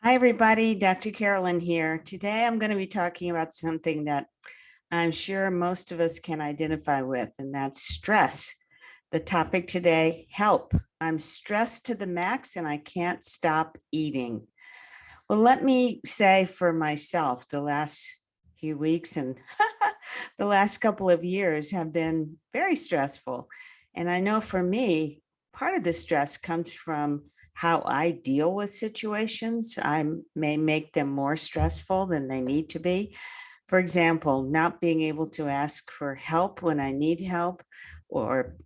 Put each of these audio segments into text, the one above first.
Hi, everybody. Dr. Carolyn here. Today, I'm going to be talking about something that I'm sure most of us can identify with, and that's stress. The topic today, help. I'm stressed to the max and I can't stop eating. Well, let me say for myself, the last few weeks and the last couple of years have been very stressful. And I know for me, part of the stress comes from how I deal with situations. I may make them more stressful than they need to be. For example, not being able to ask for help when I need help or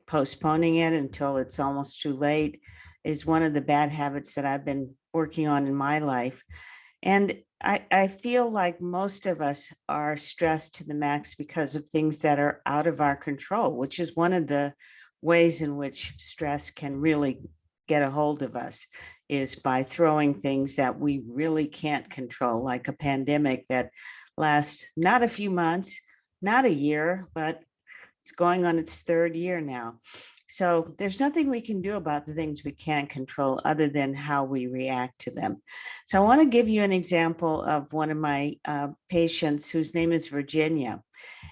postponing it until it's almost too late is one of the bad habits that I've been working on in my life. And I feel like most of us are stressed to the max because of things that are out of our control, which is one of the ways in which stress can really get a hold of us, is by throwing things that we really can't control, like a pandemic that lasts not a few months, not a year, but it's going on its third year now. So there's nothing we can do about the things we can't control other than how we react to them. So I want to give you an example of one of my patients whose name is Virginia.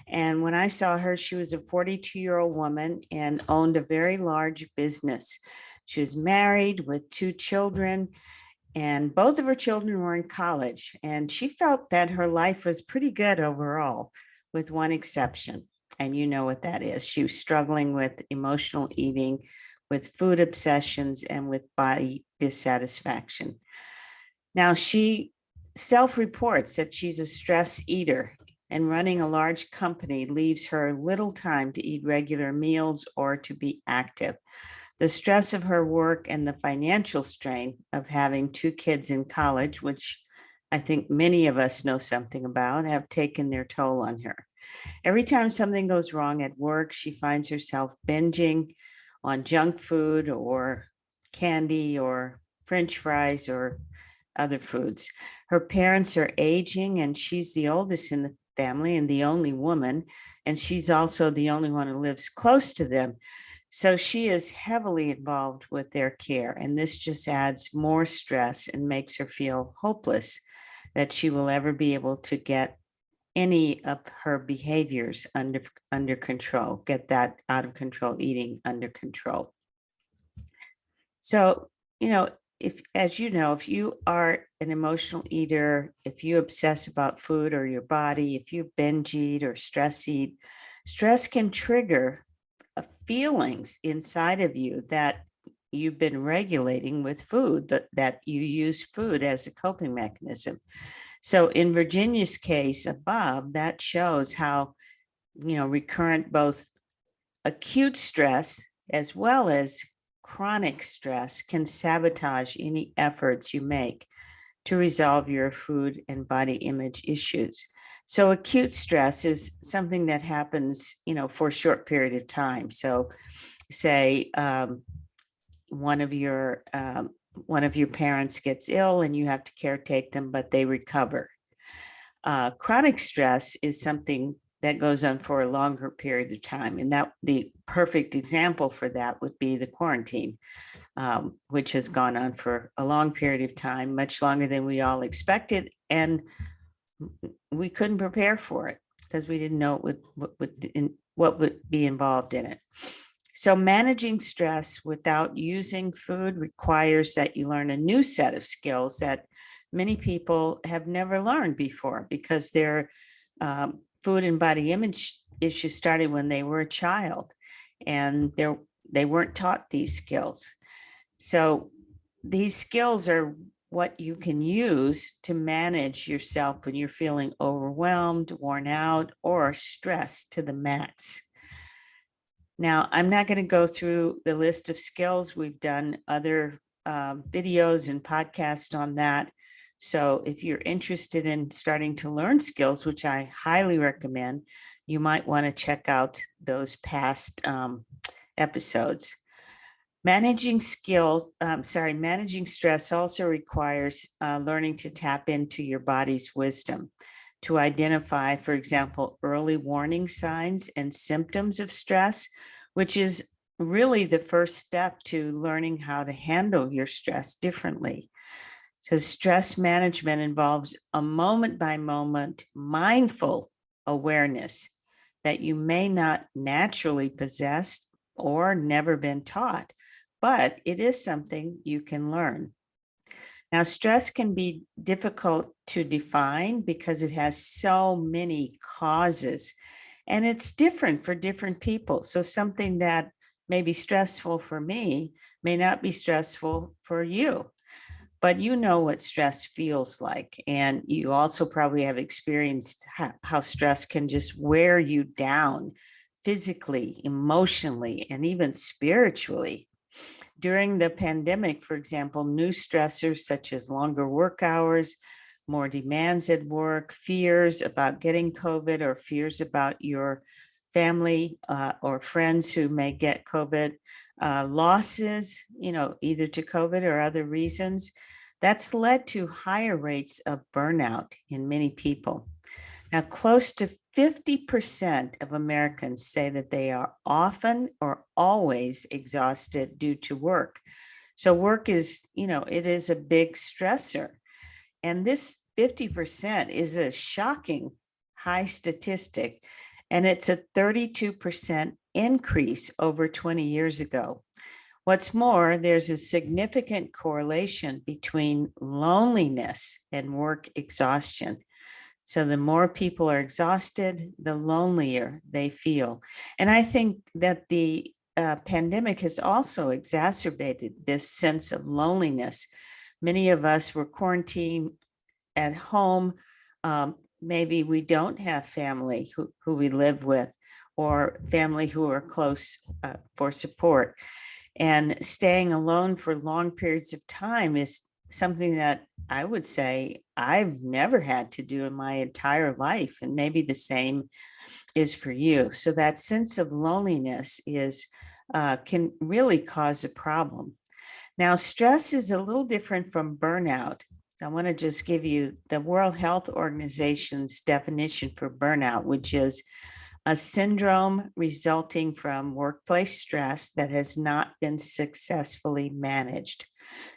And when I saw her, she was a 42-year-old woman and owned a very large business. She was married with 2 children, and both of her children were in college. And she felt that her life was pretty good overall, with one exception. And you know what that is. She was struggling with emotional eating, with food obsessions, and with body dissatisfaction. Now, she self-reports that she's a stress eater, and running a large company leaves her little time to eat regular meals or to be active. The stress of her work and the financial strain of having 2 kids in college, which I think many of us know something about, have taken their toll on her. Every time something goes wrong at work, she finds herself binging on junk food or candy or French fries or other foods. Her parents are aging, and she's the oldest in the family and the only woman, and she's also the only one who lives close to them. So she is heavily involved with their care, and this just adds more stress and makes her feel hopeless that she will ever be able to get any of her behaviors under control, get that out of control eating under control. So, if, as you know, if you are an emotional eater, if you obsess about food or your body, if you binge eat or stress eat, stress can trigger feelings inside of you that you've been regulating with food, that you use food as a coping mechanism. So in Virginia's case above, that shows how, recurrent both acute stress as well as chronic stress can sabotage any efforts you make to resolve your food and body image issues. So acute stress is something that happens, for a short period of time. So say one of your parents gets ill and you have to caretake them, but they recover. Chronic stress is something that goes on for a longer period of time. And that the perfect example for that would be the quarantine, which has gone on for a long period of time, much longer than we all expected. And we couldn't prepare for it because we didn't know what would be involved in it. So managing stress without using food requires that you learn a new set of skills that many people have never learned before, because their food and body image issues started when they were a child, and they weren't taught these skills. So these skills are what you can use to manage yourself when you're feeling overwhelmed, worn out, or stressed to the max. Now, I'm not going to go through the list of skills. We've done other videos and podcasts on that. So if you're interested in starting to learn skills, which I highly recommend, you might want to check out those past episodes. Managing stress also requires learning to tap into your body's wisdom to identify, for example, early warning signs and symptoms of stress, which is really the first step to learning how to handle your stress differently. So stress management involves a moment by moment mindful awareness that you may not naturally possess or never been taught, but it is something you can learn. Now, stress can be difficult to define because it has so many causes and it's different for different people. So something that may be stressful for me may not be stressful for you, but you know what stress feels like. And you also probably have experienced how stress can just wear you down physically, emotionally, and even spiritually. During the pandemic, for example, new stressors such as longer work hours, more demands at work, fears about getting COVID, or fears about your family or friends who may get COVID, losses, either to COVID or other reasons, that's led to higher rates of burnout in many people. Now, close to 50% of Americans say that they are often or always exhausted due to work. So work is, it is a big stressor. And this 50% is a shocking high statistic. And it's a 32% increase over 20 years ago. What's more, there's a significant correlation between loneliness and work exhaustion. So the more people are exhausted, the lonelier they feel. And I think that the pandemic has also exacerbated this sense of loneliness. Many of us were quarantined at home. Maybe we don't have family who we live with or family who are close for support. And staying alone for long periods of time is something that I would say I've never had to do in my entire life. And maybe the same is for you. So that sense of loneliness can really cause a problem. Now, stress is a little different from burnout. I want to just give you the World Health Organization's definition for burnout, which is a syndrome resulting from workplace stress that has not been successfully managed.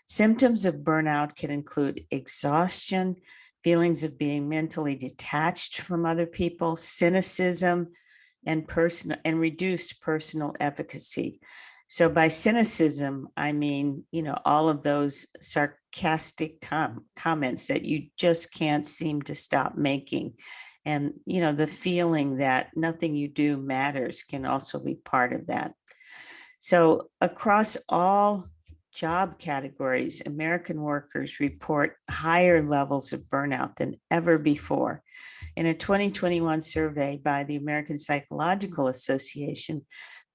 Symptoms of burnout can include exhaustion, feelings of being mentally detached from other people, cynicism, and reduced personal efficacy. So by cynicism, I mean, all of those sarcastic comments that you just can't seem to stop making. And, the feeling that nothing you do matters can also be part of that. So across all job categories, American workers report higher levels of burnout than ever before. In a 2021 survey by the American Psychological Association,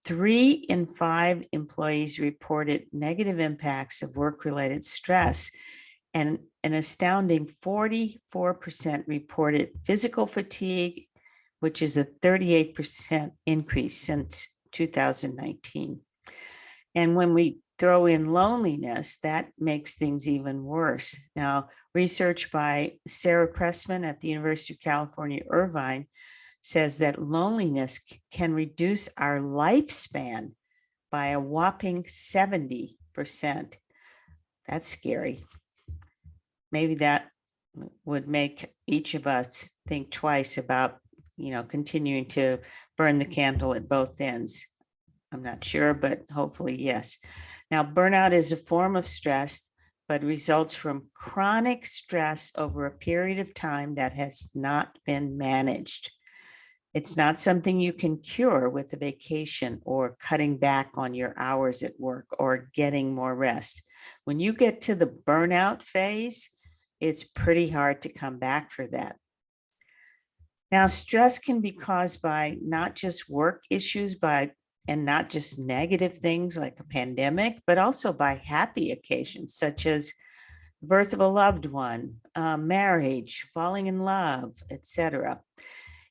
3 in 5 employees reported negative impacts of work-related stress, and an astounding 44% reported physical fatigue, which is a 38% increase since 2019. And when we throw in loneliness, that makes things even worse. Now, research by Sarah Pressman at the University of California, Irvine, says that loneliness can reduce our lifespan by a whopping 70%. That's scary. Maybe that would make each of us think twice about, continuing to burn the candle at both ends. I'm not sure, but hopefully, yes. Now, burnout is a form of stress, but results from chronic stress over a period of time that has not been managed. It's not something you can cure with a vacation or cutting back on your hours at work or getting more rest. When you get to the burnout phase, it's pretty hard to come back for that. Now, stress can be caused by not just work issues, and not just negative things like a pandemic, but also by happy occasions such as birth of a loved one, marriage, falling in love, etc.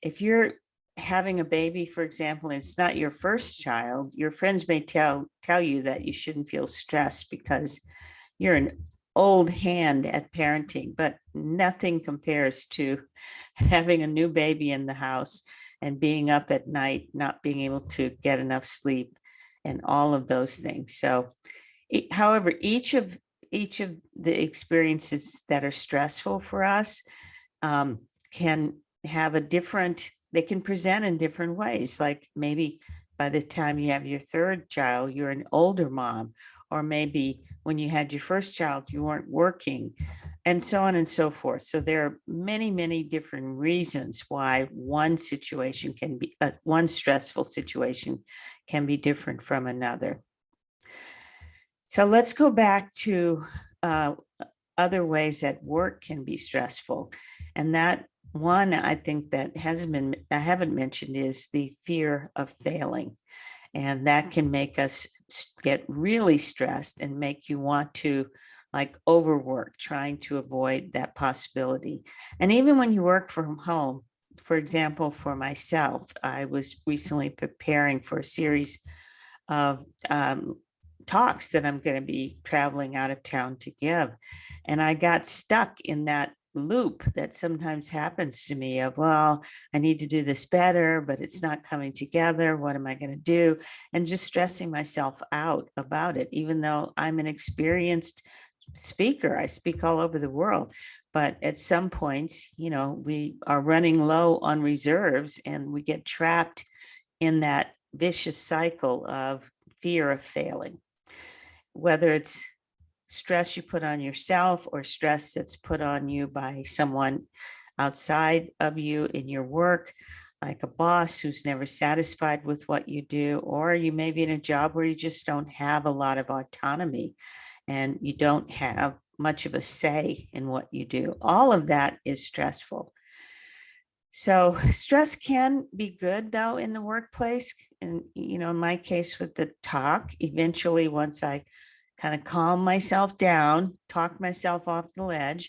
If you're having a baby, for example, and it's not your first child, your friends may tell you that you shouldn't feel stressed because you're an old hand at parenting, but nothing compares to having a new baby in the house and being up at night, not being able to get enough sleep and all of those things. So, however, each of each of the experiences that are stressful for us can have a different, they can present in different ways. Like maybe by the time you have your third child, you're an older mom, or maybe when you had your first child, you weren't working, and so on and so forth. So there are many, many different reasons why one situation can be, one stressful situation can be different from another. So let's go back to other ways that work can be stressful. And that one I think that I haven't mentioned is the fear of failing. And that can make us get really stressed and make you want to like overwork, trying to avoid that possibility. And even when you work from home, for example, for myself, I was recently preparing for a series of talks that I'm going to be traveling out of town to give. And I got stuck in that loop that sometimes happens to me of, well, I need to do this better, but it's not coming together. What am I going to do? And just stressing myself out about it, even though I'm an experienced speaker. I speak all over the world. But at some points, you know, we are running low on reserves and we get trapped in that vicious cycle of fear of failing, whether it's stress you put on yourself or stress that's put on you by someone outside of you in your work, like a boss who's never satisfied with what you do, or you may be in a job where you just don't have a lot of autonomy and you don't have much of a say in what you do. All of that is stressful. So stress can be good though in the workplace. And, you know, in my case with the talk, eventually once I kind of calm myself down, talk myself off the ledge,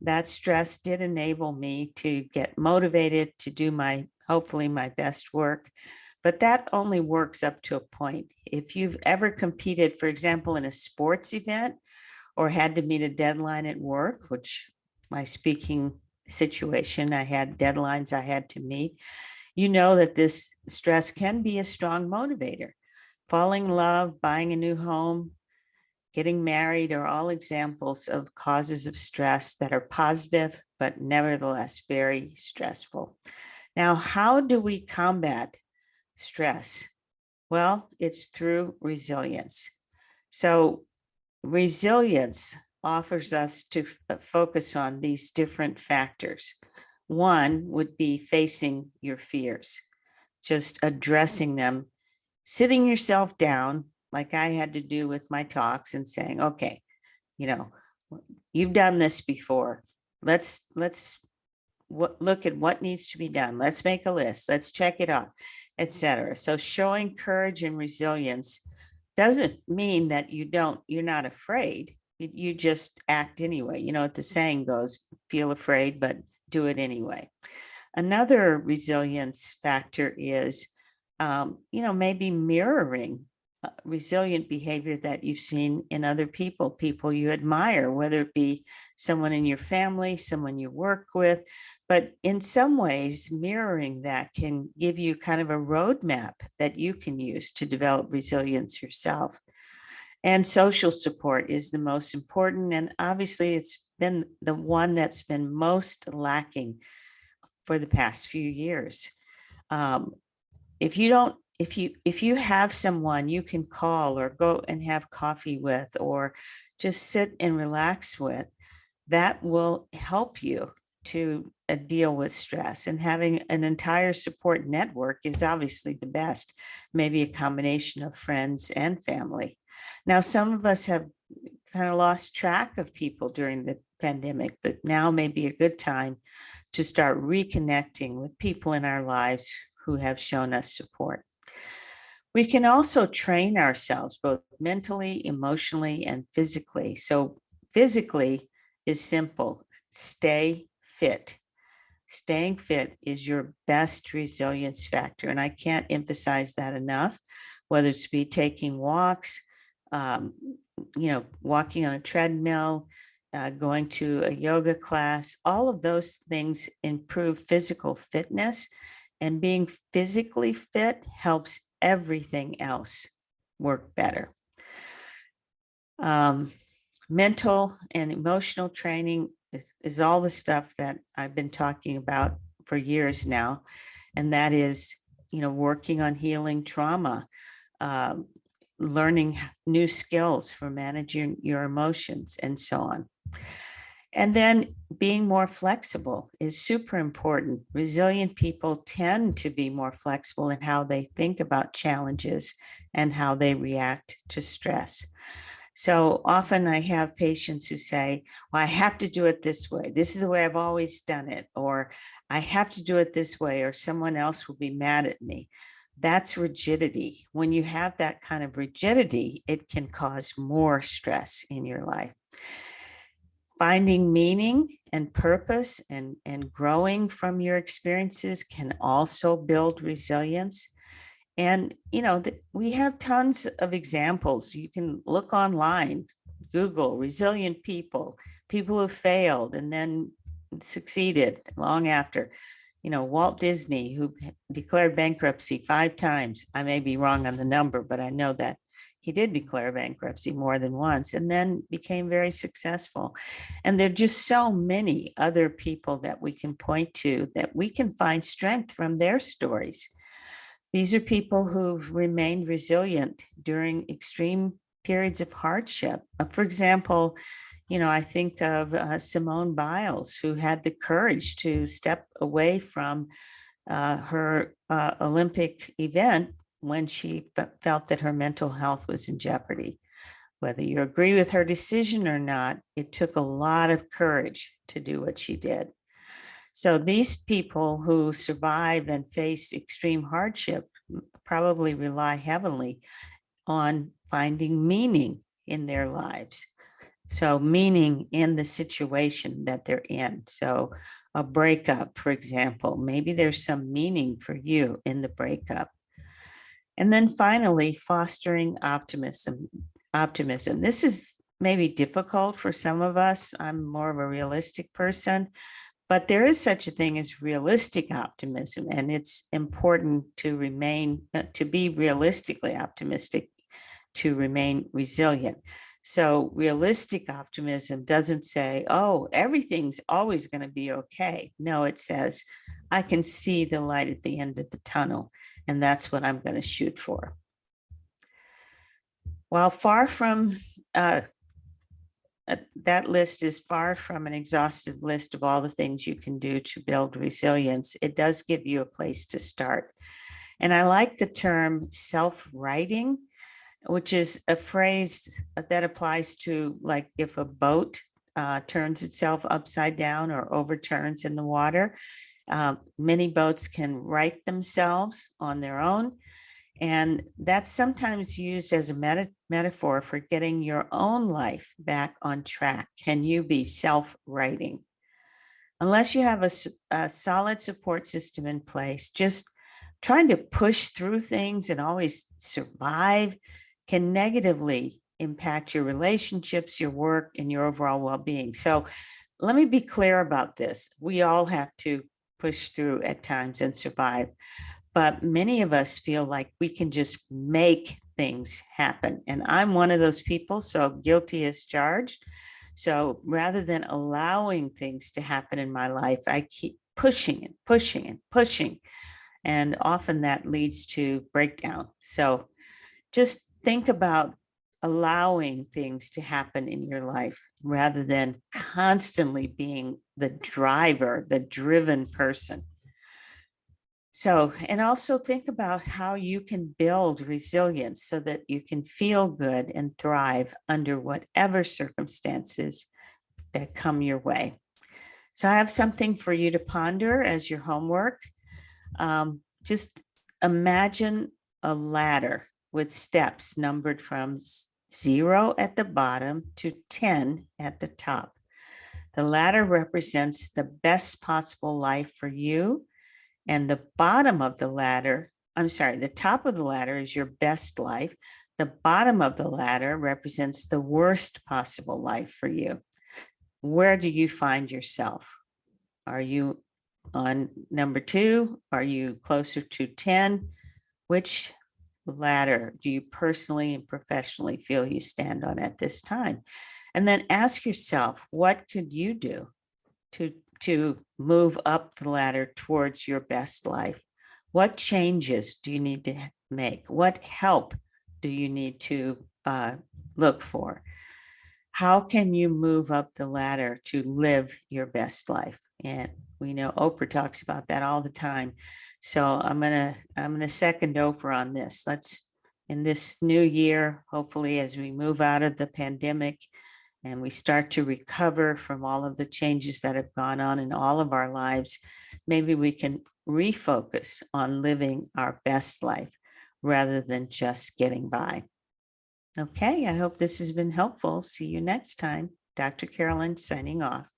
that stress did enable me to get motivated to do hopefully my best work. But that only works up to a point. If you've ever competed, for example, in a sports event or had to meet a deadline at work, which my speaking situation, I had deadlines I had to meet, you know that this stress can be a strong motivator. Falling in love, buying a new home, getting married are all examples of causes of stress that are positive, but nevertheless very stressful. Now, how do we combat stress? Well, it's through resilience. So resilience offers us to focus on these different factors. One would be facing your fears, just addressing them, sitting yourself down, like I had to do with my talks, and saying, okay, you know, you've done this before. Let's look at what needs to be done. Let's make a list. Let's check it off, etc. So showing courage and resilience doesn't mean that you're not afraid. You just act anyway. You know what the saying goes, feel afraid, but do it anyway. Another resilience factor is, you know, maybe mirroring resilient behavior that you've seen in other people you admire, whether it be someone in your family, someone you work with. But in some ways, mirroring that can give you kind of a roadmap that you can use to develop resilience yourself. And social support is the most important. And obviously, it's been the one that's been most lacking for the past few years. If you have someone you can call or go and have coffee with or just sit and relax with, that will help you to deal with stress. And having an entire support network is obviously the best, maybe a combination of friends and family. Now, some of us have kind of lost track of people during the pandemic, but now may be a good time to start reconnecting with people in our lives who have shown us support. We can also train ourselves both mentally, emotionally, and physically. So physically is simple. Stay fit. Staying fit is your best resilience factor. And I can't emphasize that enough, whether it's be taking walks, you know, walking on a treadmill, going to a yoga class, all of those things improve physical fitness, and being physically fit helps everything else work better. mental and emotional training is all the stuff that I've been talking about for years now. And that is, working on healing trauma, uh, learning new skills for managing your emotions, and so on. And then being more flexible is super important. Resilient people tend to be more flexible in how they think about challenges and how they react to stress. So often I have patients who say, well, I have to do it this way. This is the way I've always done it. Or I have to do it this way, or someone else will be mad at me. That's rigidity. When you have that kind of rigidity, it can cause more stress in your life. Finding meaning and purpose and growing from your experiences can also build resilience. And, we have tons of examples. You can look online, Google resilient people, people who failed and then succeeded long after. Walt Disney, who declared bankruptcy 5 times. I may be wrong on the number, but I know that he did declare bankruptcy more than once and then became very successful. And there are just so many other people that we can point to that we can find strength from their stories. These are people who've remained resilient during extreme periods of hardship. For example, I think of Simone Biles, who had the courage to step away from her Olympic event when she felt that her mental health was in jeopardy. Whether you agree with her decision or not, it took a lot of courage to do what she did. So these people who survive and face extreme hardship probably rely heavily on finding meaning in their lives. So meaning in the situation that they're in. So a breakup, for example, maybe there's some meaning for you in the breakup. And then finally, fostering optimism. This is maybe difficult for some of us. I'm more of a realistic person, but there is such a thing as realistic optimism, and it's important to be realistically optimistic, to remain resilient. So realistic optimism doesn't say, oh, everything's always going to be okay. No, it says, I can see the light at the end of the tunnel, and that's what I'm going to shoot for. While far from that list is far from an exhaustive list of all the things you can do to build resilience, it does give you a place to start. And I like the term self-righting, which is a phrase that applies to, like, if a boat turns itself upside down or overturns in the water. Many boats can right themselves on their own. And that's sometimes used as a metaphor for getting your own life back on track. Can you be self-righting? Unless you have a solid support system in place, just trying to push through things and always survive can negatively impact your relationships, your work, and your overall well-being. So let me be clear about this. We all have to push through at times and survive. But many of us feel like we can just make things happen. And I'm one of those people, so guilty as charged. So rather than allowing things to happen in my life, I keep pushing and pushing and pushing. And often that leads to breakdown. So just think about allowing things to happen in your life rather than constantly being the driver, the driven person. So, and also think about how you can build resilience so that you can feel good and thrive under whatever circumstances that come your way. So I have something for you to ponder as your homework. Just imagine a ladder with steps numbered from 0 at the bottom to 10 at the top. The ladder represents the best possible life for you. And the bottom of the ladder, the top of the ladder is your best life. The bottom of the ladder represents the worst possible life for you. Where do you find yourself? Are you on number 2? Are you closer to 10? Which ladder do you personally and professionally feel you stand on at this time? And then ask yourself, what could you do to move up the ladder towards your best life? What changes do you need to make? What help do you need to look for? How can you move up the ladder to live your best life? And we know Oprah talks about that all the time. So I'm gonna second Oprah on this. Let's, in this new year, hopefully as we move out of the pandemic and we start to recover from all of the changes that have gone on in all of our lives, maybe we can refocus on living our best life rather than just getting by. Okay, I hope this has been helpful. See you next time. Dr. Carolyn signing off.